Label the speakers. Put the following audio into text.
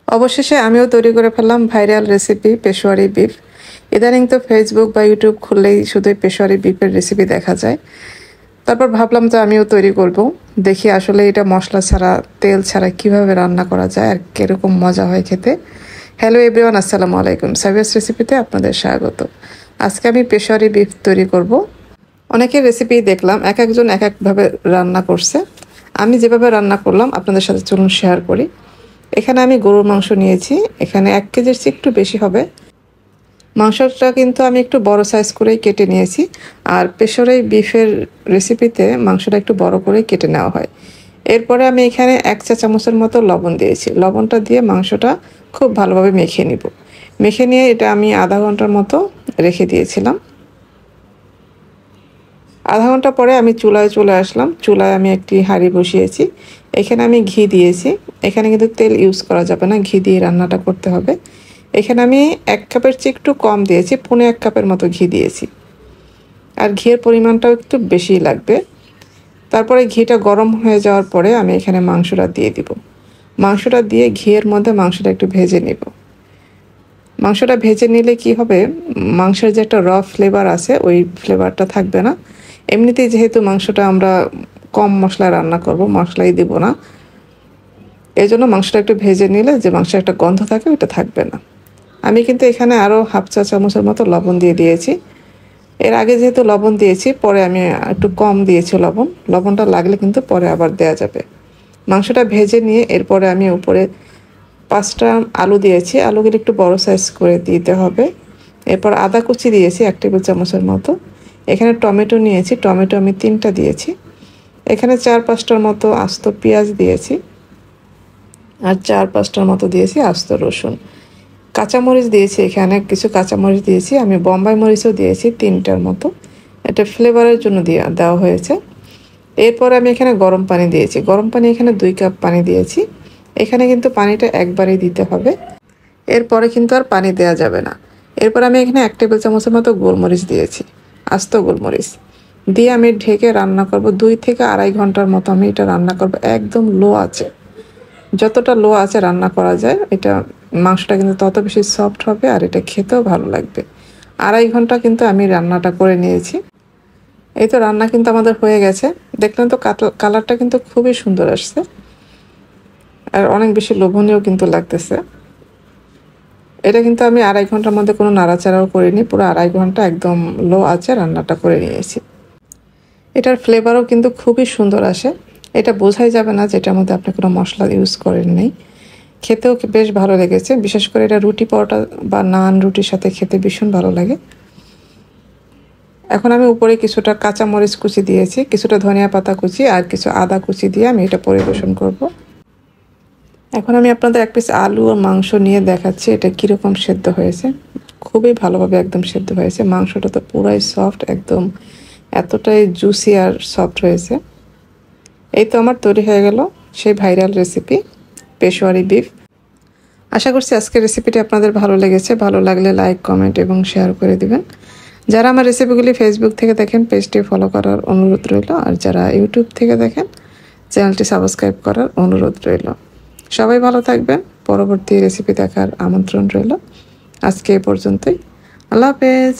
Speaker 1: অবশেষে আমিও তৈরি করে ফেললাম ভাইরাল রেসিপি পেশোয়ারি বিফ। ইদানিং তো ফেসবুক বা ইউটিউব খুললেই শুধু পেশোয়ারি বিফের রেসিপি দেখা যায়। তারপর ভাবলাম যে আমিও তৈরি করব, দেখি আসলে এটা মশলা ছাড়া তেল ছাড়া কিভাবে রান্না করা যায় আর কীরকম মজা হয় খেতে। হ্যালো এভরিওয়ান, আসসালামু আলাইকুম। সাবিয়াস রেসিপিতে আপনাদের স্বাগত। আজকে আমি পেশোয়ারি বিফ তৈরি করব। অনেকের রেসিপি দেখলাম, এক একজন এক একভাবে রান্না করছে। আমি যেভাবে রান্না করলাম আপনাদের সাথে চলুন শেয়ার করি। এখানে আমি গরুর মাংস নিয়েছি, এখানে 1 কেজির চেয়ে একটু বেশি হবে। মাংসটা কিন্তু আমি একটু বড় সাইজ করেই কেটে নিয়েছি, আর পেশোয়ারি বিফের রেসিপিতে মাংসটা একটু বড় করেই কেটে নেওয়া হয়। এরপরে আমি এখানে 1 চা চামচের মতো লবণ দিয়েছি। লবণটা দিয়ে মাংসটা খুব ভালোভাবে মেখে নিব। মেখে নিয়ে এটা আমি আধা ঘন্টার মতো রেখে দিয়েছিলাম। আধা ঘন্টা পরে আমি চুলায় চলে আসলাম। চুলায় আমি একটি হাঁড়ি বসিয়েছি, এখানে আমি ঘি দিয়েছি। এখানে কিন্তু তেল ইউজ করা যাবে না, ঘি দিয়ে রান্নাটা করতে হবে। এখানে আমি 1 কাপের চেয়ে একটু কম দিয়েছি, 1.25 কাপের মতো ঘি দিয়েছি। আর ঘিয়ের পরিমাণটাও একটু বেশিই লাগবে। তারপরে ঘিটা গরম হয়ে যাওয়ার পরে আমি এখানে মাংসটা দিয়ে দিব। মাংসটা দিয়ে ঘিয়ের মধ্যে মাংসটা একটু ভেজে নিব। মাংসটা ভেজে নিলে কি হবে, মাংসের যে একটা র ফ্লেভার আছে ওই ফ্লেভারটা থাকবে না। এমনিতেই যেহেতু মাংসটা আমরা কম মশলায় রান্না করব, মশলাই দিব না, এই জন্য মাংসটা একটু ভেজে নিলে যে মাংসের একটা গন্ধ থাকে ওইটা থাকবে না। আমি কিন্তু এখানে আরও 1/2 চা চামচের মতো লবণ দিয়ে দিয়েছি। এর আগে যেহেতু লবণ দিয়েছি, পরে আমি একটু কম দিয়েছি লবণ। লবণটা লাগলে কিন্তু পরে আবার দেয়া যাবে। মাংসটা ভেজে নিয়ে এরপরে আমি উপরে 5টা আলু দিয়েছি। আলুগুলো একটু বড় সাইজ করে দিতে হবে। এরপর আদা কুচি দিয়েছি 1 টেবিল চামচের মতো। এখানে টমেটো নিয়েছি, টমেটো আমি 3টা দিয়েছি। এখানে 4-5টার মতো আস্ত পেঁয়াজ দিয়েছি, আর 4-5টার মতো দিয়েছি আস্ত রসুন। কাঁচামরিচ দিয়েছি, এখানে কিছু কাঁচামরিচ দিয়েছি। আমি বোম্বাই মরিচও দিয়েছি 3টার মতো, এটা ফ্লেভারের জন্য দেওয়া হয়েছে। এরপর আমি এখানে গরম পানি দিয়েছি। গরম পানি এখানে 2 কাপ পানি দিয়েছি। এখানে কিন্তু পানিটা একবারেই দিতে হবে, এরপরে কিন্তু আর পানি দেওয়া যাবে না। এরপর আমি এখানে 1 টেবিল চামচের মতো গোলমরিচ দিয়েছি, আস্ত গোলমরিচ দিয়ে আমি ঢেকে রান্না করব। 2 থেকে 2.5 ঘন্টার মতো আমি এটা রান্না করব একদম লো আঁচে। যতটা লো আঁচে রান্না করা যায়, এটা মাংসটা কিন্তু তত বেশি সফট হবে আর এটা খেতেও ভালো লাগবে। 2.5 ঘন্টা কিন্তু আমি রান্নাটা করে নিয়েছি। এই তো রান্না কিন্তু আমাদের হয়ে গেছে। দেখলেন তো কালারটা কিন্তু খুবই সুন্দর আসছে, আর অনেক বেশি লোভনীয় কিন্তু লাগতেছে। এটা কিন্তু আমি 2.5 ঘন্টার মধ্যে কোনো নাড়াচাড়াও করিনি, পুরো 2.5 ঘন্টা একদম লো আঁচে রান্নাটা করে নিয়েছি। এটার ফ্লেভারও কিন্তু খুবই সুন্দর আসে, এটা বোঝাই যাবে না যে এটার মধ্যে আপনি কোনো মশলা ইউজ করেন নাই। খেতেও বেশ ভালো লেগেছে, বিশেষ করে এটা রুটি পরোটা বা নান রুটির সাথে খেতে ভীষণ ভালো লাগে। এখন আমি উপরে কিছুটা কাঁচামরিচ কুচি দিয়েছি, কিছুটা ধনিয়া পাতা কুচি আর কিছু আদা কুচি দিয়ে আমি এটা পরিবেশন করব। এখন আমি আপনাদের 1 পিস আলু আর মাংস নিয়ে দেখাচ্ছি এটা কীরকম সেদ্ধ হয়েছে। খুবই ভালোভাবে একদম সেদ্ধ হয়েছে। মাংসটা তো পুরাই সফট, একদম এতটাই জুসি আর সফট হয়েছে। এই তো আমার তৈরি হয়ে গেল সেই ভাইরাল রেসিপি পেশোয়ারি বিফ। আশা করছি আজকের রেসিপিটি আপনাদের ভালো লেগেছে। ভালো লাগলে লাইক, কমেন্ট এবং শেয়ার করে দিবেন। যারা আমার রেসিপিগুলি ফেসবুক থেকে দেখেন পেজটি ফলো করার অনুরোধ রইল, আর যারা ইউটিউব থেকে দেখেন চ্যানেলটি সাবস্ক্রাইব করার অনুরোধ রইল। সবাই ভালো থাকবেন, পরবর্তী রেসিপি দেখার আমন্ত্রণ রইল। আজকে এ পর্যন্তই, আল্লাহ হাফেজ।